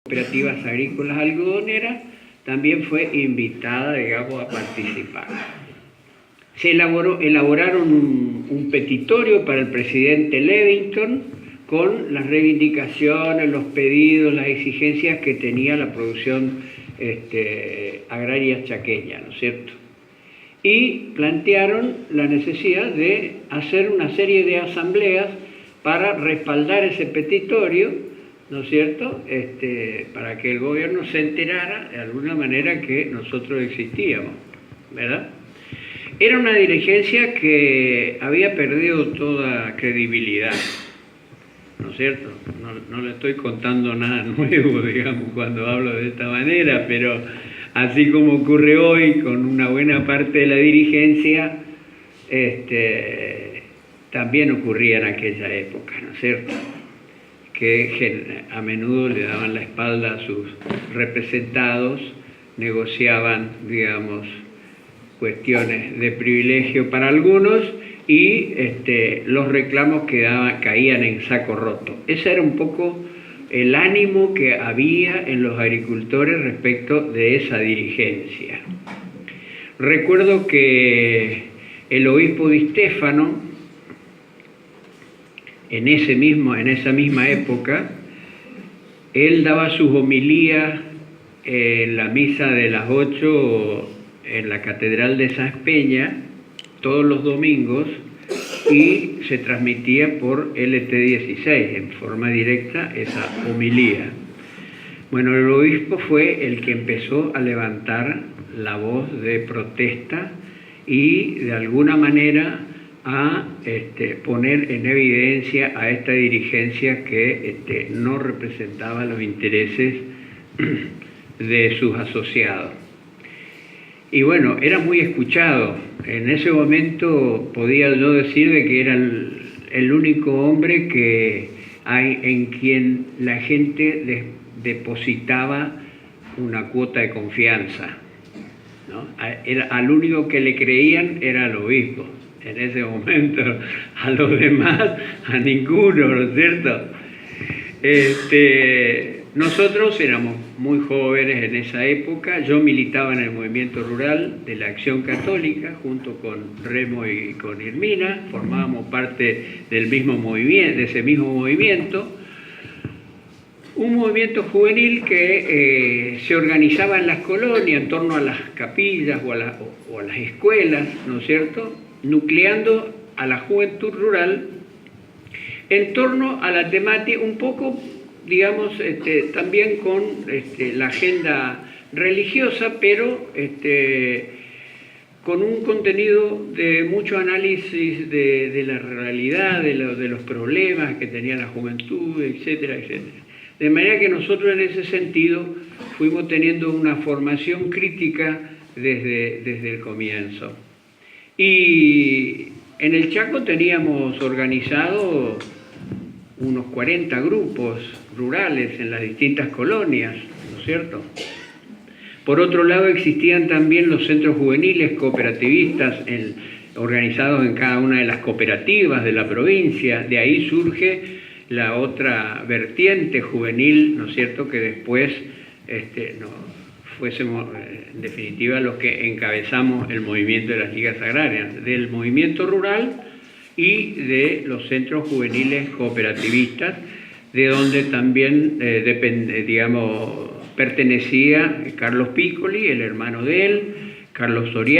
cooperativas agrícolas algodoneras, también fue invitada, digamos, a participar. Se elaboraron un petitorio para el presidente Levington con las reivindicaciones, los pedidos, las exigencias que tenía la producción agraria chaqueña, ¿no es cierto? Y plantearon la necesidad de hacer una serie de asambleas para respaldar ese petitorio, ¿no es cierto?, para que el gobierno se enterara de alguna manera que nosotros existíamos, ¿verdad? Era una dirigencia que había perdido toda credibilidad, ¿no es cierto? No le estoy contando nada nuevo, digamos, cuando hablo de esta manera, pero así como ocurre hoy con una buena parte de la dirigencia, también ocurría en aquella época, ¿no es cierto?, que a menudo le daban la espalda a sus representados, negociaban, digamos, cuestiones de privilegio para algunos y los reclamos caían en saco roto. Ese era un poco el ánimo que había en los agricultores respecto de esa dirigencia. Recuerdo que el obispo Di Stefano, en esa misma época, él daba sus homilías en la misa de las 8 en la Catedral de Sanz Peña, todos los domingos, y se transmitía por LT16, en forma directa, esa homilía. Bueno, el obispo fue el que empezó a levantar la voz de protesta y, de alguna manera, a poner en evidencia a esta dirigencia que no representaba los intereses de sus asociados. Y bueno, era muy escuchado. En ese momento podía yo decir de que era el único hombre en quien la gente depositaba una cuota de confianza, ¿no? Al único que le creían era al obispo. En ese momento, a los demás, a ninguno, ¿no es cierto? Nosotros éramos muy jóvenes en esa época. Yo militaba en el movimiento rural de la Acción Católica, junto con Remo y con Irmina, formábamos parte del mismo movimiento, de ese mismo movimiento. Un movimiento juvenil que se organizaba en las colonias, en torno a las capillas o a las escuelas, ¿no es cierto?, nucleando a la juventud rural en torno a la temática, un poco, digamos, también con la agenda religiosa, pero con un contenido de mucho análisis de la realidad, de los problemas que tenía la juventud, etcétera, etcétera. De manera que nosotros en ese sentido fuimos teniendo una formación crítica desde el comienzo. Y en el Chaco teníamos organizado unos 40 grupos rurales en las distintas colonias, ¿no es cierto? Por otro lado, existían también los centros juveniles cooperativistas organizados en cada una de las cooperativas de la provincia. De ahí surge la otra vertiente juvenil, ¿no es cierto?, que después fuésemos en definitiva los que encabezamos el movimiento de las ligas agrarias, del movimiento rural y de los centros juveniles cooperativistas, de donde también pertenecía Carlos Piccoli, el hermano de él, Carlos Soriano.